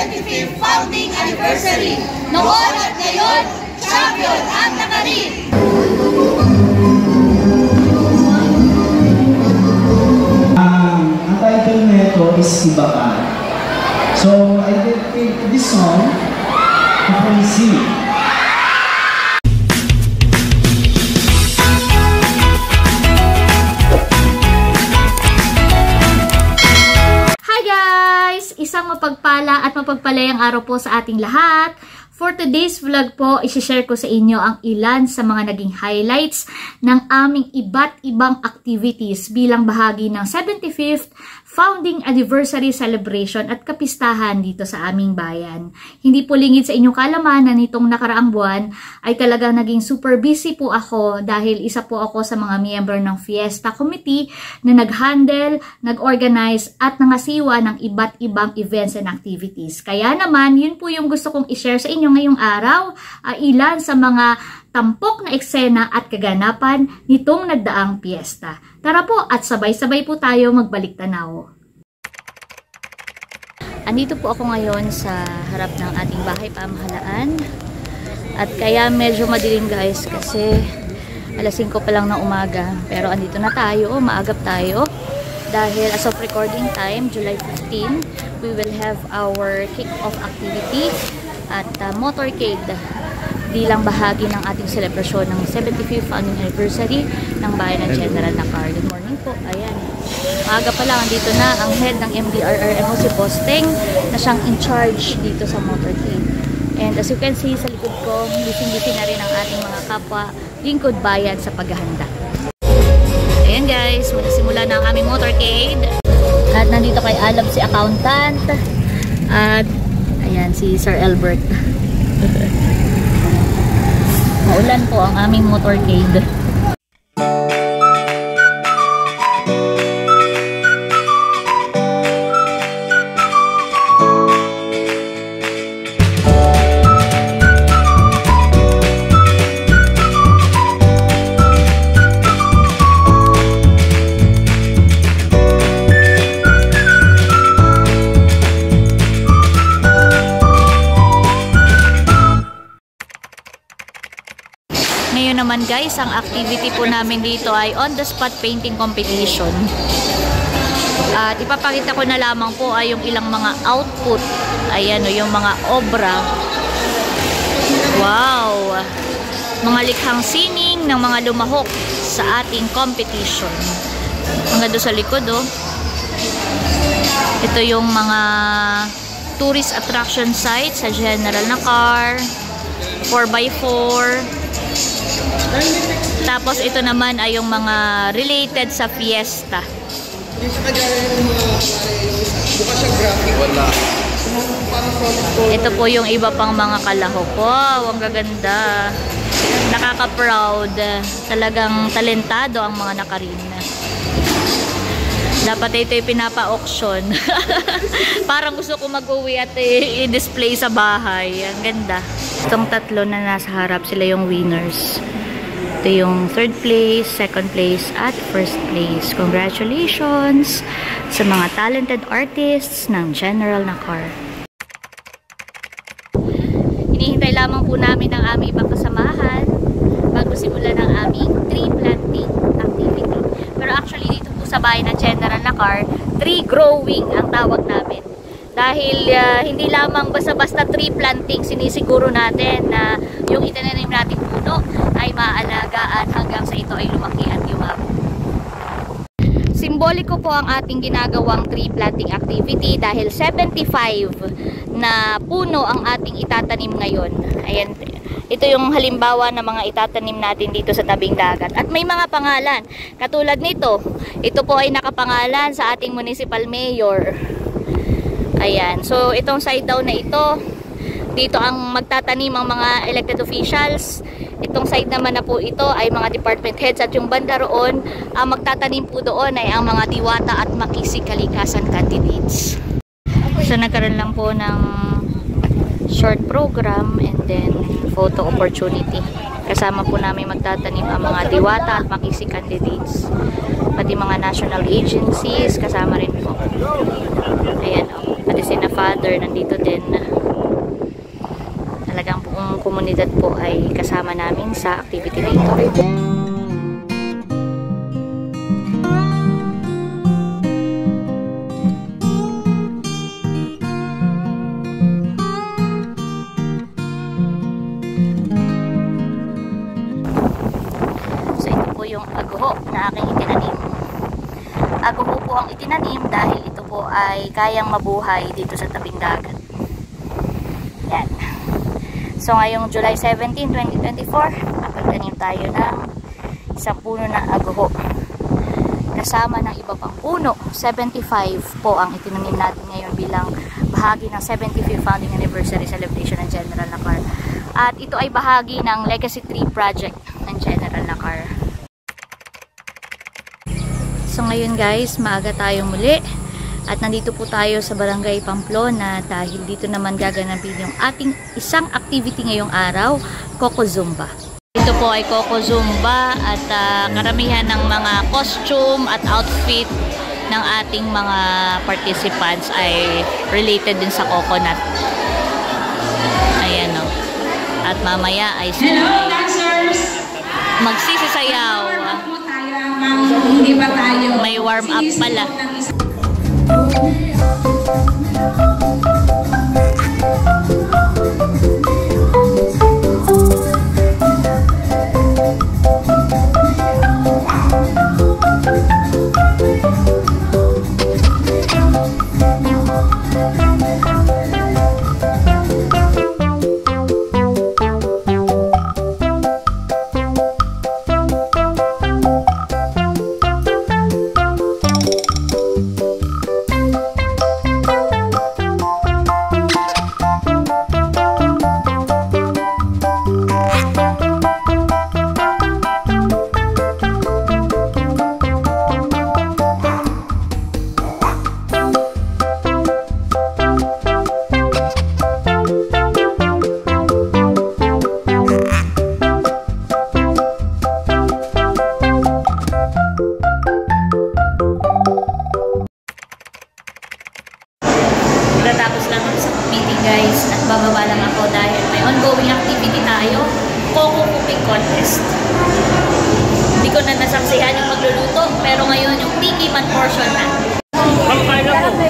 75th Founding Anniversary. Noon at ngayon, champion ang nakarin! Ang title nito is Iba Ka. So, I dedicate this song to Francie. Isang mapagpala at mapagpalayang araw po sa ating lahat. For today's vlog po, isi-share ko sa inyo ang ilan sa mga naging highlights ng aming iba't ibang activities bilang bahagi ng 75th Founding Anniversary Celebration at kapistahan dito sa aming bayan. Hindi po lingid sa inyong kalaman na nitong nakaraang buwan ay talagang naging super busy po ako dahil isa po ako sa mga miyembro ng Fiesta Committee na nag-handle, nag-organize at nangasiwa ng iba't ibang events and activities. Kaya naman, yun po yung gusto kong i-share sa inyo ngayong araw, ilan sa mga tampok na eksena at kaganapan nitong nagdaang piyesta. Tara po at sabay-sabay po tayo magbalik tanaw. Andito po ako ngayon sa harap ng ating bahay pamahalaan. At kaya medyo madilim guys kasi alas 5 pa lang ng umaga. Pero andito na tayo, maagap tayo. Dahil as of recording time, July 15, we will have our kick-off activity at motorcade bilang bahagi ng ating selebrasyon ng 75th Founding Anniversary ng Bayan ng General Nakar. Good morning po. Ayan. Maaga pa lang, dito na ang head ng MDRRMO si Posteng na siyang in charge dito sa motorcade. And as you can see sa likod ko, busy-busy na rin ang ating mga kapwa lingkod bayan sa paghahanda. Ayan guys, magsimula na ang aming motorcade. At nandito kay Alab si accountant. At ayan si Sir Albert. Maulan po ang aming motorcade. Ngayon naman guys, ang activity po namin dito ay on-the-spot painting competition. At ipapakita ko na lamang po ay yung ilang mga output. Ayan o, yung mga obra. Wow! Mga likhang sining ng mga lumahok sa ating competition. Mga doon sa likod o. Ito yung mga tourist attraction sites sa General Nakar. 4x4. Tapos ito naman ay yung mga related sa fiesta. Ito po yung iba pang mga kalahok. Wow, ang gaganda. Nakaka-proud. Talagang talentado ang mga nakarin. Dapat ito yung pinapa-auction. Parang gusto ko mag-uwi at i-display sa bahay. Ang ganda. Itong tatlo na nasa harap, sila yung winners. Ito yung 3rd place, 2nd place, at 1st place. Congratulations sa mga talented artists ng General Nakar. Hinihintay lamang po namin ang aming ibang kasamahan bago simulan ang aming tree planting activity. Pero actually dito po sa bayan ng General Nakar, tree growing ang tawag namin. Dahil hindi lamang basta-basta tree planting, sinisiguro natin na yung itinanim natin puno ay maaalagaan hanggang sa ito ay lumaki at yumabo. Simboliko po ang ating ginagawang tree planting activity dahil 75 na puno ang ating itatanim ngayon. Ayan, ito yung halimbawa ng mga itatanim natin dito sa tabing dagat. At may mga pangalan. Katulad nito, ito po ay nakapangalan sa ating municipal mayor. Ayan, so itong side down na ito, dito ang magtatanim ang mga elected officials. Itong side naman na po ito ay mga department heads at yung banda roon, ang magtatanim po doon ay ang mga diwata at makisikalikasan candidates. So nagkaroon lang po ng short program and then photo opportunity. Kasama po namin magtatanim ang mga diwata at makisi candidates. Pati mga national agencies, kasama rin po. Ayan o. Pati sina Father nandito din. Talagang buong komunidad po ay kasama namin sa activity na ito. So ito po yung aguho na aking itinanim. Aguho po ang itinanim dahil ito po ay kayang mabuhay dito sa tabing dagat. Yan. So ngayong July 17, 2024, magtanim tayo ng isang puno ng aguho. Kasama ng iba pang puno, 75 po ang itinanim natin ngayon bilang bahagi ng 75th founding anniversary celebration ng General Nakar. At ito ay bahagi ng Legacy Tree Project ng General Nakar. So ngayon guys, maaga tayong muli. At nandito po tayo sa Barangay Pamplona dahil dito naman gaganapin yung ating isang activity ngayong araw, Coco Zumba. Ito po ay Coco Zumba at karamihan ng mga costume at outfit ng ating mga participants ay related din sa coconut. Ayan o. At mamaya ay sila magsisisayaw. May warm up pala. Tapos lang sa meeting guys at bababa lang ako dahil may ongoing activity tayo, Coco Cooking Contest. Hindi ko na nasaksihan yung magluluto pero ngayon yung tiki man portion na.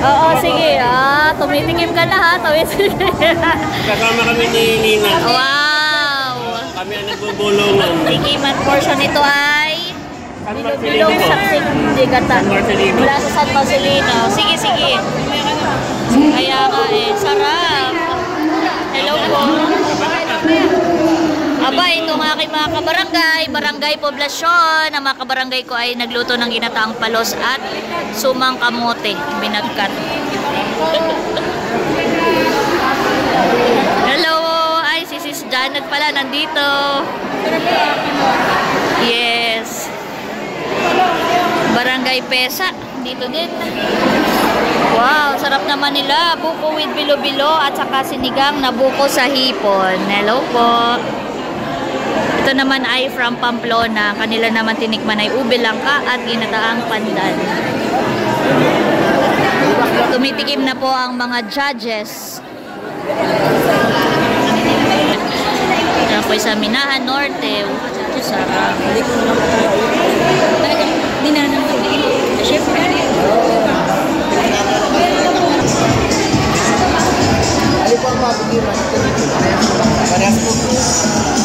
Oo, sige. Tumitikim ka na ha. Kasama kami ni Nina. Wow! Kami ang nagbubulungan. Tiki man portion ito ay bilog sa Sigatan. Mula sa San Marcelino. Sige, sige. Kaya nga sarap. Hello po. Aba, itong aking mga kabarangay, Barangay Poblasyon. Ang mga kabarangay ko ay nagluto ng ginataang palos at sumang kamote, binagkat. Hello, ay si Sis Janet pala nandito. Yes. Barangay Pesa, dito din. Wow, sarap naman nila. Buko with bilo-bilo at saka sinigang na buko sa hipon. Hello po. Ito naman ay from Pamplona. Kanila naman tinikman ay ube langka at ginataang pandan. Tumitikim na po ang mga judges. Ito po sa Minahan Norte. Sarap. Hindi na naman. Siyempre.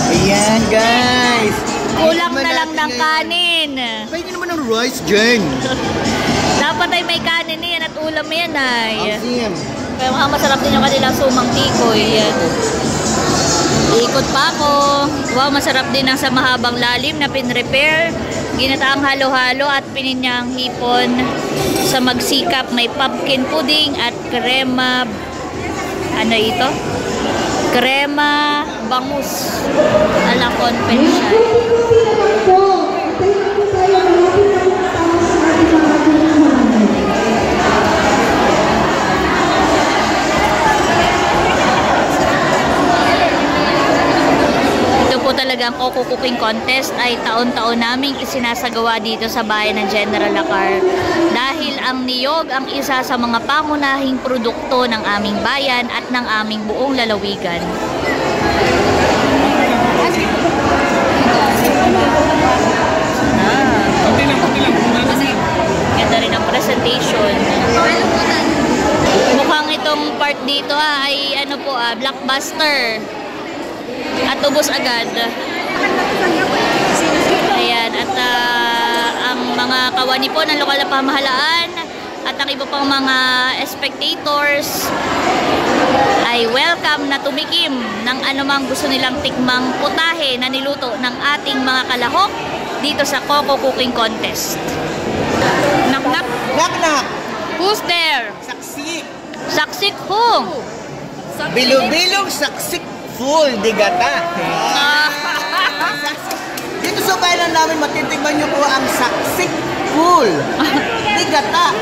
Ayan guys. Kulang na lang ng kanin. Pwede naman ng rice dyan. Dapat ay may kanin yan at ulam yan ay. Asim. Kaya masarap din yung kanilang sumang tikoy. Yan. Iikot pa ako. Wow, masarap din ang sa mahabang lalim na pin-repair. Ginataang halo-halo at pininyang hipon sa magsikap. May pumpkin pudding at krema. Ano ito? Krema bangus. Ala confection. talagang Coco Cooking Contest ay taon-taon naming isinasagawa dito sa bayan ng General Lacar. Dahil ang niyog ang isa sa mga pangunahing produkto ng aming bayan at ng aming buong lalawigan. Ganda rin ang presentation. Mukhang itong part dito ay ano po blockbuster. At ubos agad. Ayan, at ang mga kawani po ng lokal na pamahalaan at ang iba pang mga spectators ay welcome na tumikim ng anumang gusto nilang tikmang putahe na niluto ng ating mga kalahok dito sa Coco Cooking Contest. Knock knock. Knock knock. Who's there? Saksik. Saksik who? Bilog-bilog saksik full digata. Dito sa bayan namin matitikman niyo po ang saksik full digata.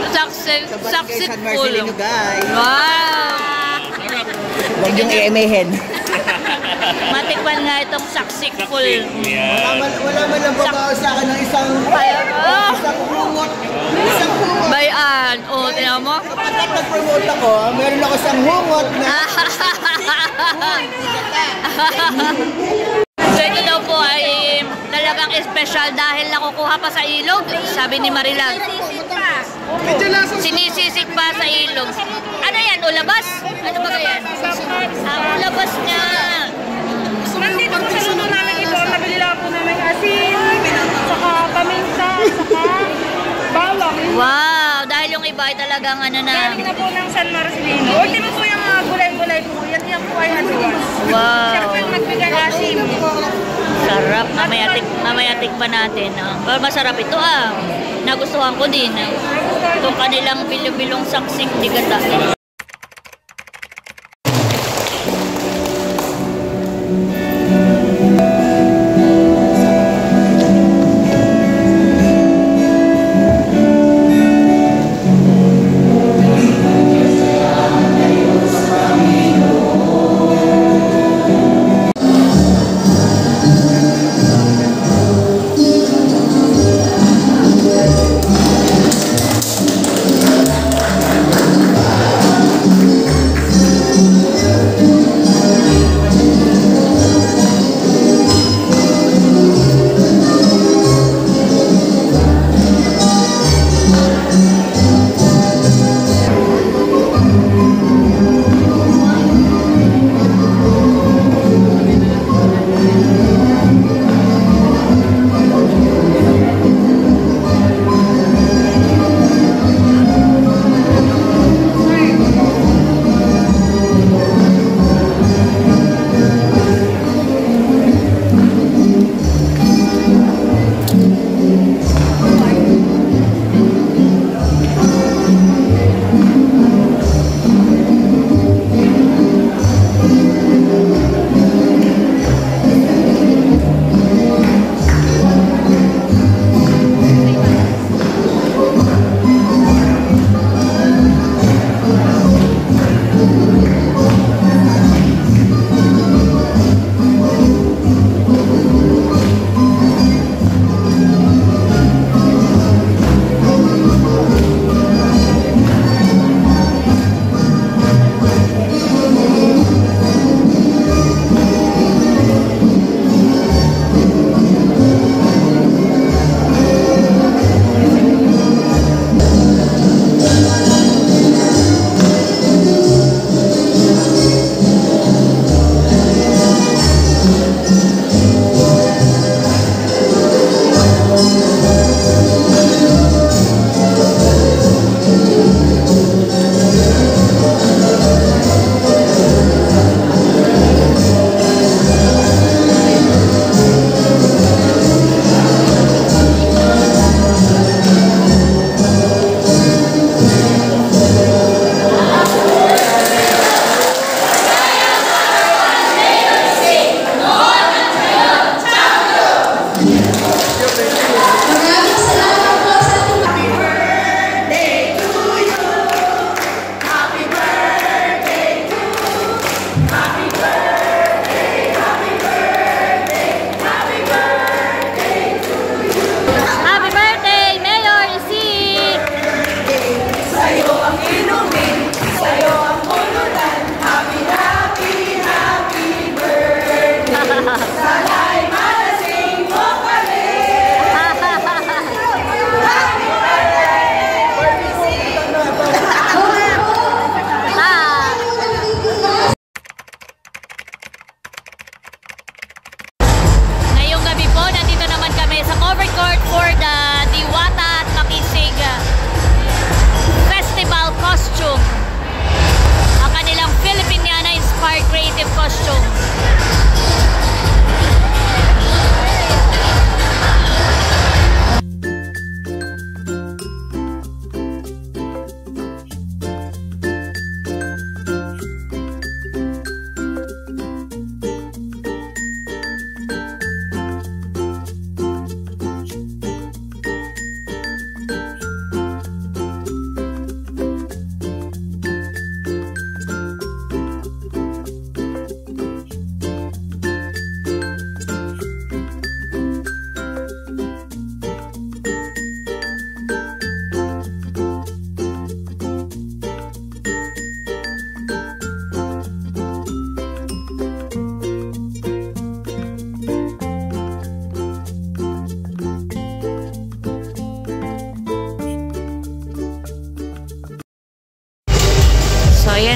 Saksik full. Guys. Wow! Huwag yung i-emahin. Matikman nga itong saksik full. Wala man lang babaw sa akin ng isang hungot. Isang hungot. Bayan. O, tinan mo? Kapag nag-promote ako, meron ako isang hungot na So ito daw po ay talagang espesyal dahil nakukuha pa sa ilog, sabi ni Marilag. Sinisisik pa sa ilog. Ano yan? Ulabas? Ano ba yan? Ang ulabas niya. Nandito po sa luto namin ito, nabili lang po namin asin, saka paminta, saka bawang. Wow! Dahil yung iba ay talagang ano na. Galing na po ng San Marcelino. Ultimo po yung mga gulay-gulay po. Yan po ay aduwas. Wow! Siyempre magbigay asin. Sarap. Mamaya tikman natin. Pero masarap ito Nagustuhan ko din. Itong kanilang bilong-bilong saksik di gata.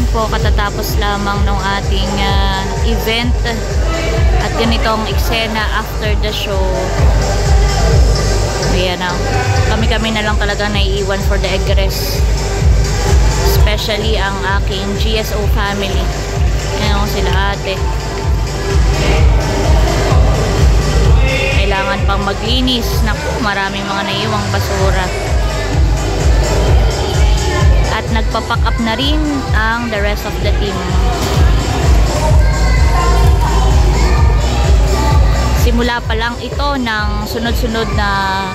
po, katatapos lamang ng ating event at ganitong eksena after the show. Ayan na, kami-kami na lang talaga naiiwan for the egress, especially ang aking GSO family. Ayan sila ate, kailangan pang maglinis. Naku, maraming mga naiiwang basura. At nagpapack up na rin ang the rest of the team. Simula pa lang ito ng sunod-sunod na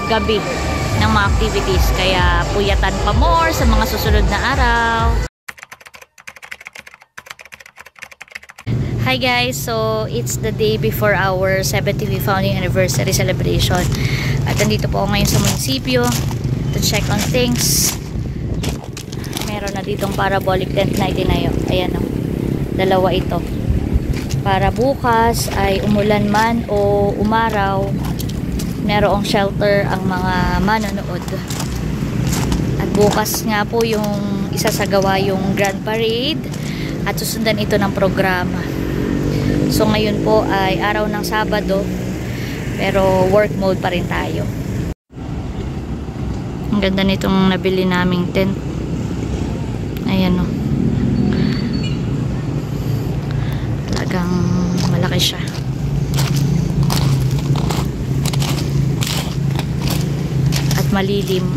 gabi ng mga activities. Kaya puyatan pa more sa mga susunod na araw. Hi guys! So, it's the day before our 75th founding anniversary celebration. At nandito po ako ngayon sa munisipyo to check on things. Meron na ditong parabolic tent na itinayo. Ayan o. Dalawa ito. Para bukas ay umulan man o umaraw, merong shelter ang mga manonood. At bukas nga po yung isasagawa yung Grand Parade at susundan ito ng programa. So ngayon po ay araw ng Sabado, pero work mode pa rin tayo. Ang ganda nitong nabili naming tent. Ayan o. Talagang malaki siya. At malilim.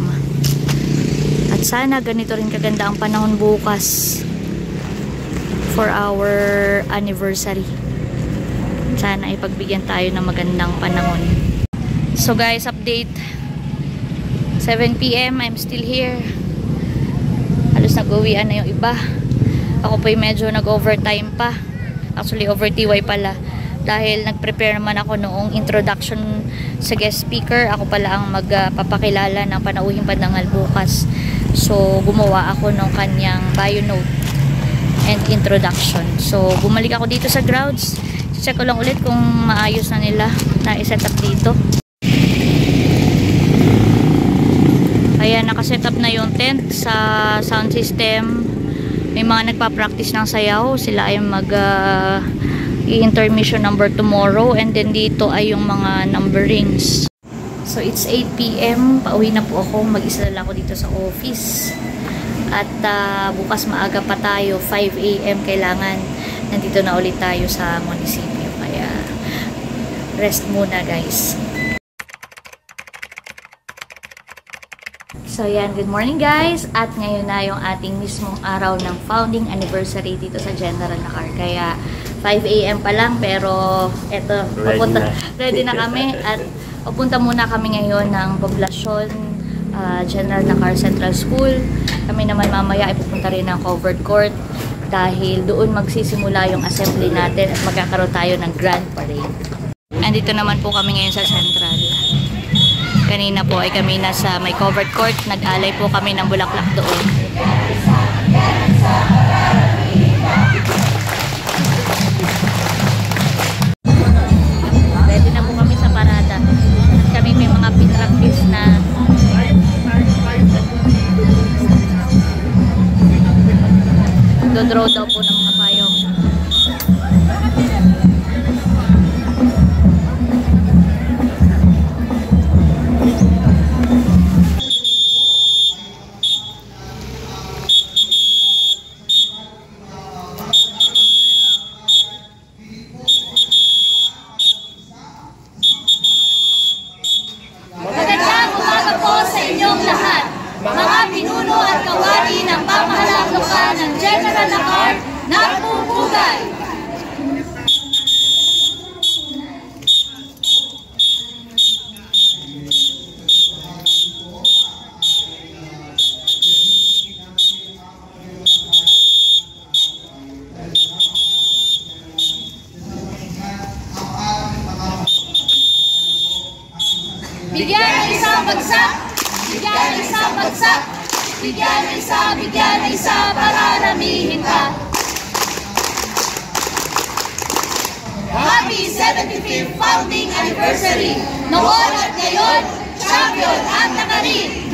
At sana ganito rin kaganda ang panahon bukas for our anniversary. Sana ipagbigyan tayo ng magandang panahon. So guys, update. 7 PM, I'm still here. Halos nag-uwian na yung iba. Ako po medyo nag-overtime pa. Actually, over TY pala. Dahil nag-prepare naman ako noong introduction sa guest speaker. Ako pala ang magpapakilala ng panauhing pandangal bukas. So, gumawa ako ng kanyang bio note and introduction. So, bumalik ako dito sa grounds. Check ko lang ulit kung maayos na nila na i-set up dito. Ayan, nakaset up na yung tent sa sound system. May mga nagpa-practice ng sayaw. Sila ay i-intermission number tomorrow. And then dito ay yung mga numberings. So it's 8 PM. Pauwi na po ako. Mag-isa lang ako dito sa office. At bukas maaga pa tayo. 5 AM kailangan. Nandito na ulit tayo sa munisipyo. Kaya rest muna guys. So yan, good morning guys. At ngayon na yung ating mismong araw ng founding anniversary dito sa General Nakar. Kaya 5 AM pa lang, pero eto, ready na kami. At pupunta muna kami ngayon ng poblasyon, General Nakar Central School. Kami naman mamaya ay pupunta rin ng covered court dahil doon magsisimula yung assembly natin at magkakaroon tayo ng Grand Parade. Andito naman po kami ngayon sa Central. Kanina po ay kami nasa may covered court. Nag-alay po kami ng bulaklak doon. Ready na po kami sa parada. At kami may mga pin-practice na do-draw daw po ng mga payong. Magandang umaga po sa inyong lahat, mga pinuno at kawani ng pamahalang lokal ng General Nakar na pupugay. Bigyan ng isang bagsak, bigyan ng isang bagsak, bigyan ng isa para ramihin ka. Happy 75th founding anniversary! Noon at ngayon, champion ang nakarin!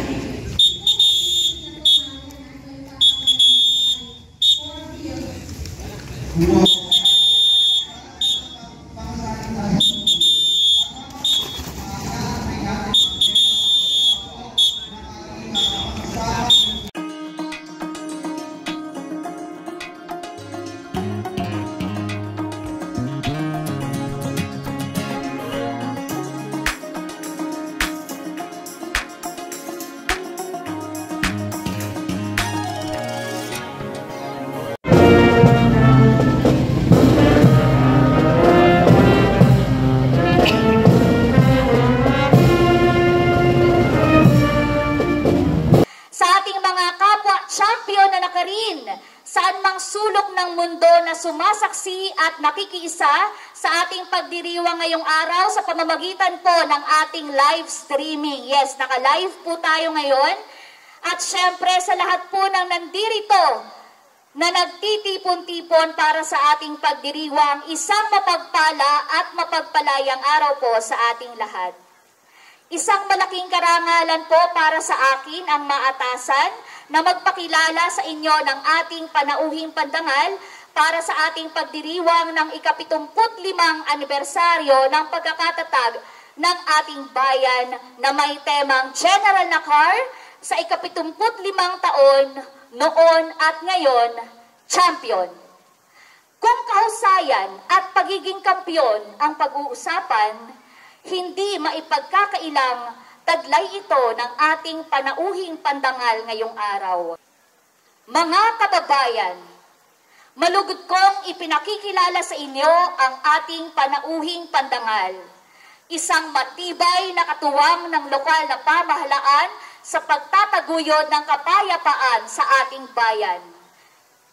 saan mang sulok ng mundo na sumasaksi at nakikiisa sa ating pagdiriwang ngayong araw sa pamamagitan po ng ating live streaming. Yes, naka-live po tayo ngayon. At syempre sa lahat po ng nandirito na nagtitipon-tipon para sa ating pagdiriwang, isang mapagpala at mapagpalayang araw po sa ating lahat. Isang malaking karangalan po para sa akin ang maatasan na magpakilala sa inyo ng ating panauhing pandangal para sa ating pagdiriwang ng ika-75 anibersaryo ng pagkakatatag ng ating bayan na may temang General Nakar sa ika-75 taon noon at ngayon, champion. Kung kahusayan at pagiging kampiyon ang pag-uusapan, hindi maipagkakailang taglay ito ng ating panauhing pandangal ngayong araw. Mga kababayan, malugod kong ipinakikilala sa inyo ang ating panauhing pandangal. Isang matibay na katuwang ng lokal na pamahalaan sa pagtataguyod ng kapayapaan sa ating bayan.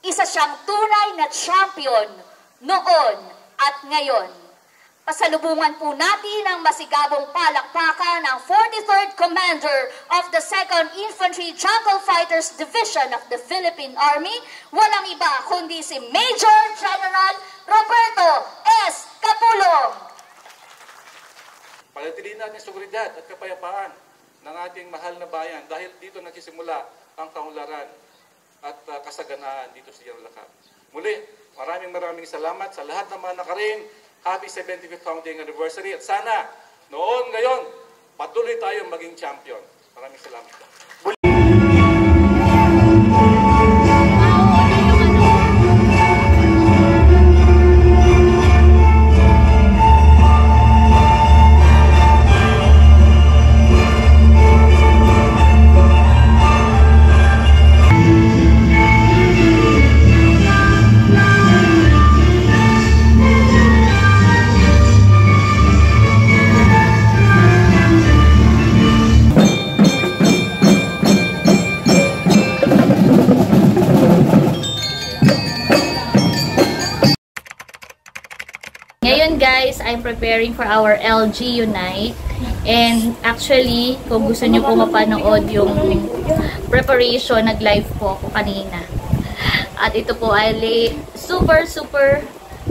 Isa siyang tunay na champion noon at ngayon. Pasalubungan po natin ang masigabong palakpakan ng 43rd Commander of the 2nd Infantry Jungle Fighters Division of the Philippine Army, walang iba kundi si Major General Roberto S. Capulong. Panatilihin natin seguridad at kapayapaan ng ating mahal na bayan dahil dito nagsisimula ang kaunlaran at kasaganaan dito sa General Nakar. Muli, maraming salamat sa lahat ng mga nakaring. Happy 75th founding anniversary at sana noon ngayon patuloy tayong maging champion. Maraming salamat. Ngayon guys, I'm preparing for our LG Unite. And actually, kung gusto nyo po mapanood yung preparation, nag-live po ako kanina. At ito po ay super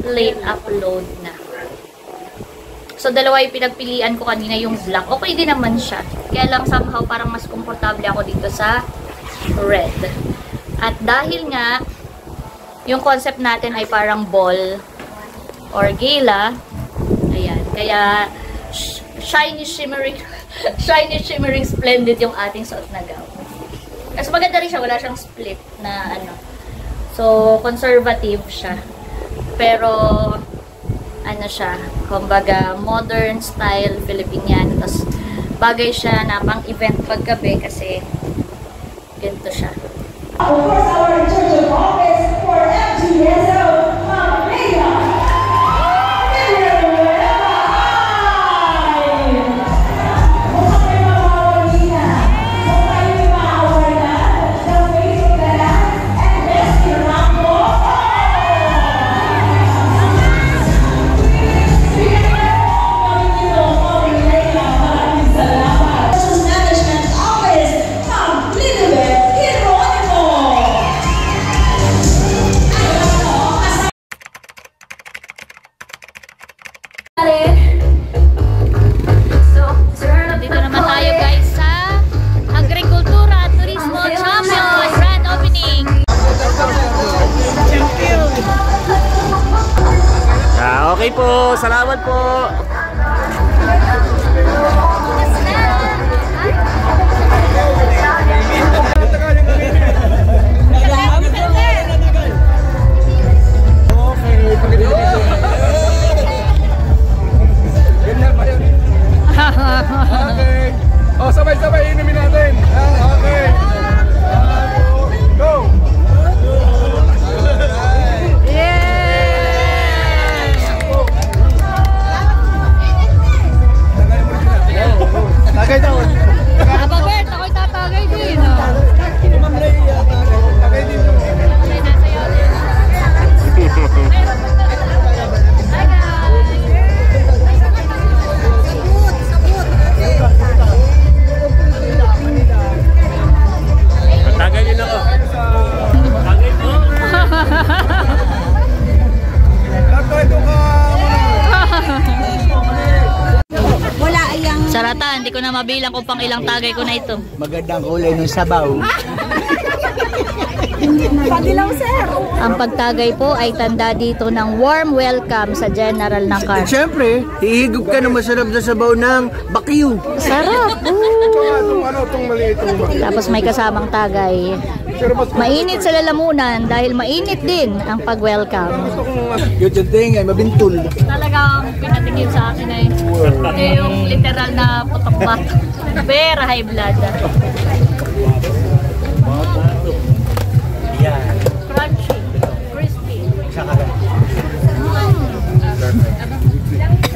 late upload na. So dalawa yung pinagpilian ko kanina, yung black. Okay din naman siya. Kaya lang somehow parang mas komportable ako dito sa red. At dahil nga, yung concept natin ay parang ball or gala, ayan, kaya shiny shimmering splendid yung ating suot na gown. Kasi maganda rin siya, wala siyang split na ano, so conservative siya, pero ano siya, kumbaga modern style Filipiniano, tapos bagay siya na pang event paggabi kasi ganito siya. Of course, our Church of Office for FGSO, Maria. Okay po, salamat po. Okay. Oh, sabay-sabay inumin natin. Okay. Go. Tagay daw. Aba Bert, ako'y tatagay din. Tagay din. Tagay din ako. Tagay po. Tagay ito ka. Wala ayang Sarata, hindi ko na mabilang kung pang ilang tagay ko na ito. Magandang kulay ng sabaw. padilaw, sir. Ang pagtagay po ay tanda dito ng warm welcome sa General na car. Siyempre, ihigop ka ng masarap na sabaw ng bakyu. Sarap! Itong maliit. Tapos may kasamang tagay. Mainit sa lalamunan dahil mainit din ang pag-welcome. Yun yung tingay, mabintul. Talagang pinatigil sa akin ay yung literal na putok-batok. Pero high blood. Crunchy, crispy.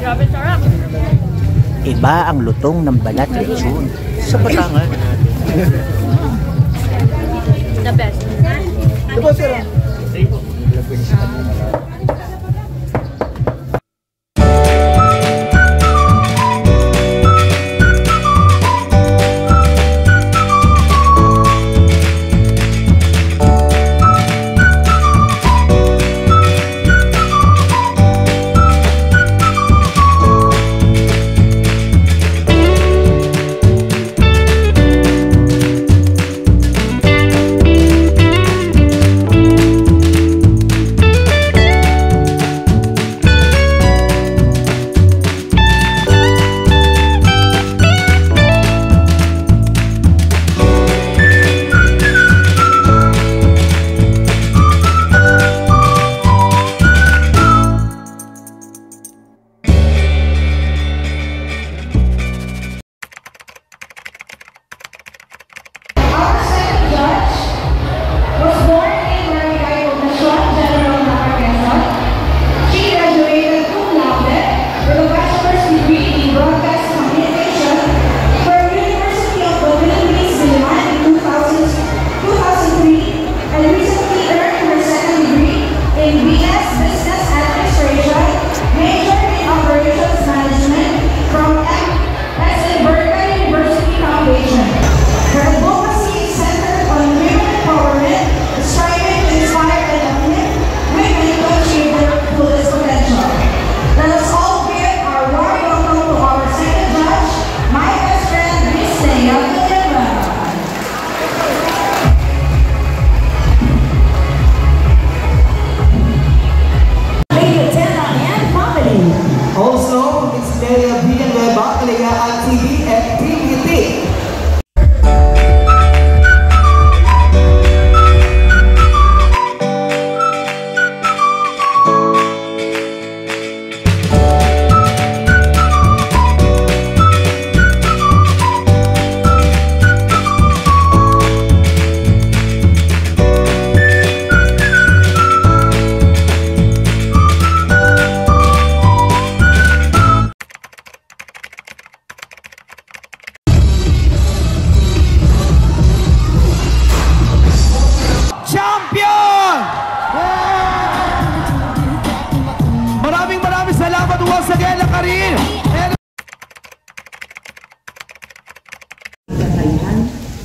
Grabe sarap. Iba ang lutong ng balat lechon sa Batangas. The best. Diba, sir?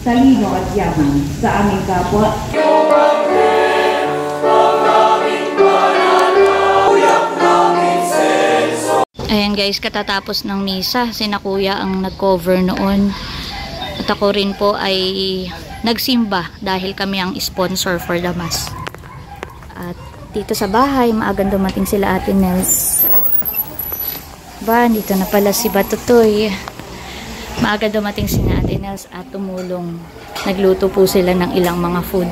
talino at yaman sa aming kapwa. Ayan guys, katatapos ng misa, sina kuya ang nag-cover noon. At ako rin po ay nagsimba dahil kami ang sponsor for the mass. At dito sa bahay, maagang dumating sila Ate Nels. Ba, dito na pala si Batutoy. Maaga dumating si Ate Nels at tumulong. Nagluto po sila ng ilang mga food.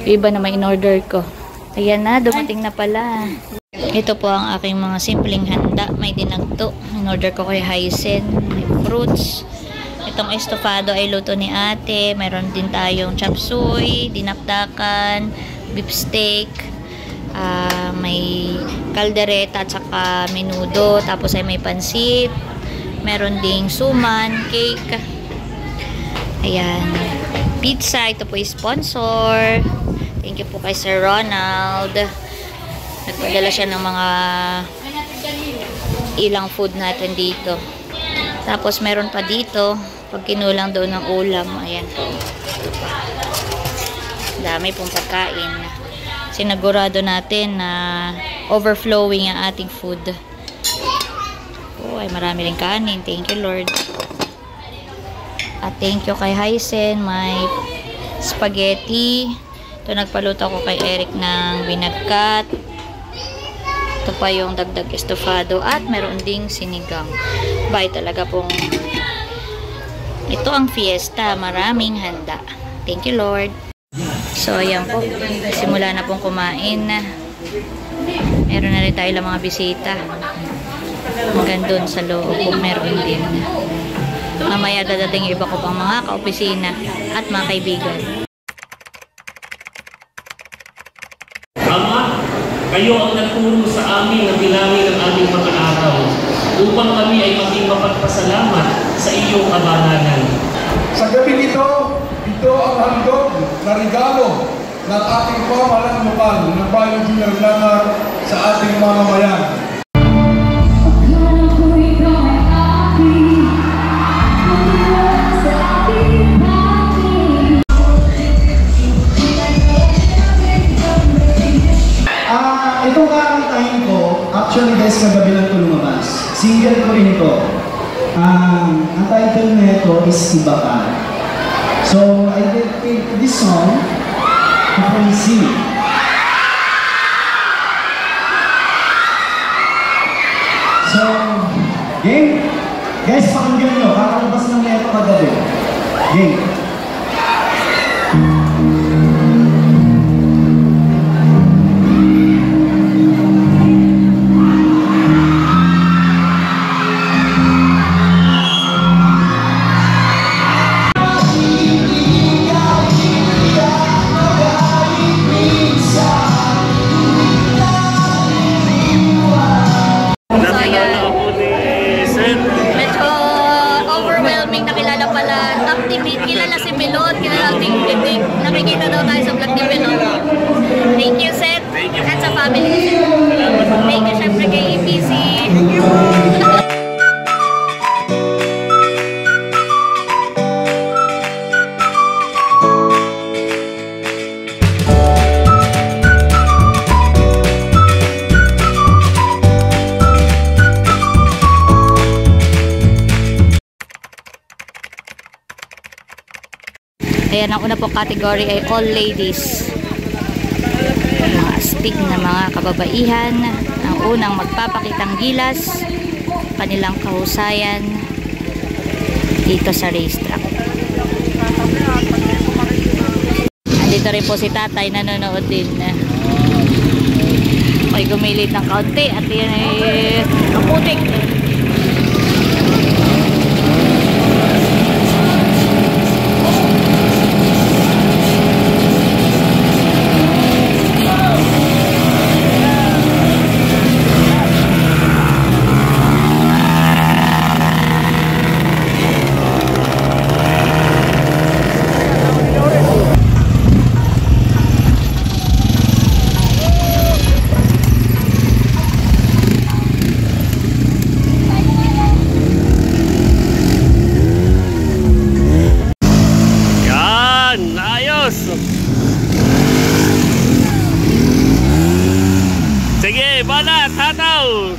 Iba na may in-order ko. Ayan na, dumating na pala. Ito po ang aking mga simpleng handa. May dinagto. In-order ko kay Hysen. May fruits. Itong estofado ay luto ni ate. Meron din tayong chop suey, dinakdakan, beef steak. May kaldereta at saka menudo. Tapos ay may pansit. Meron ding suman, cake. Ayan. Pizza. Ito po ay sponsor. Thank you po kay Sir Ronald. Nagpadala siya ng mga ilang food natin dito. Tapos meron pa dito. Pag kinulang doon ng ulam. Ayan po. Dami pong pagkain. Sinagurado natin na overflowing ang ating food. Oh, ay marami rin kanin. Thank you, Lord. At thank you kay Hysen. May spaghetti. Ito nagpaluto ko kay Eric ng binagkat. Ito pa yung dagdag estofado. At meron ding sinigang. Bye talaga pong ito ang fiesta. Maraming handa. Thank you, Lord. So, ayan po. Simula na pong kumain. Meron na rin tayo lang mga bisita. Hanggang doon sa loob kung meron din. Mamaya dadating yung iba ko pang mga kaopisina at mga kaibigan. Ama, kayo ang nagturo sa amin na bilangin ang aming mga araw upang kami ay maging mapagpasalamat sa iyong kabanalan. Sa gabi ito ang handog na regalo ng ating pamahalang lokal ng Bayan Junior Langar sa ating mamamayan. Itong kakantahin ko, actually guys, kagabi lang ito lumabas. Single ko rin ito. Ang title nito is Iba Ka. So, I dedicate this song to Francie. So, game? Guys, pakinggan nyo. Kakalabas lang nito kagabi. Game. Kilala si Pilot, kilala si Pitik. Nakikita daw tayo sa vlog ni Pilot. Thank you, Seth. At sa family ni Seth. Thank you, syempre kay EPC. Thank you. Ayan, ang una po category ay all ladies. Mga astig na mga kababaihan. Ang unang magpapakitang gilas, kanilang kahusayan dito sa racetrack. Andito rin po si tatay, nanonood din. May gumilit ng kaunti at yan ay ang putik. Sige, banat, hataw!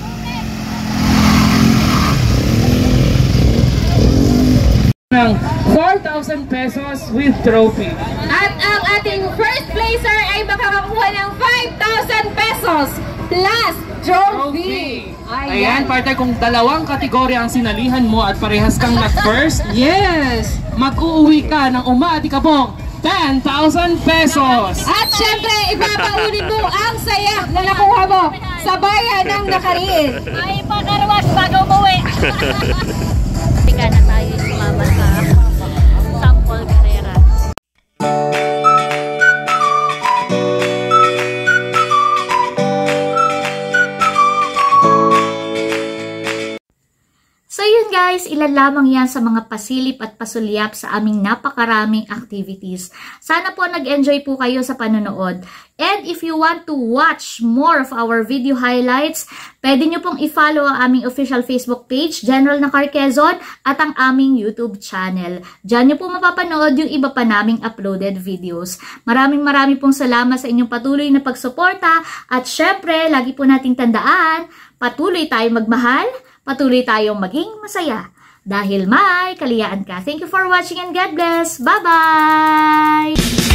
Ng 4,000 pesos with trophy. At ang ating first placer ay makakakuha ng 5,000 pesos plus Trophy. Ayan, partner, kung dalawang kategorya ang sinalihan mo at parehas kang nag-first, yes, mag-uuwi ka ng umatikabong 10,000 pesos. At syempre, ipapauli mo ang saya na nakuha mo sa bayan ng Nakariin. Ay, pakarwas bago umuwi. Tika na tayo sumama sa sample karera. So yun guys, ilan lamang yan sa mga pasilip at pasulyap sa aming napakaraming activities. Sana po nag-enjoy po kayo sa panonood. And if you want to watch more of our video highlights, pwede nyo pong i-follow ang aming official Facebook page, General Nakar Quezon, at ang aming YouTube channel. Diyan nyo po mapapanood yung iba pa naming uploaded videos. Maraming pong salamat sa inyong patuloy na pagsuporta. At syempre, lagi po nating tandaan, patuloy tayong magmahal, patuloy tayong maging masaya. Dahil may kaliyaan ka. Thank you for watching and God bless. Bye-bye!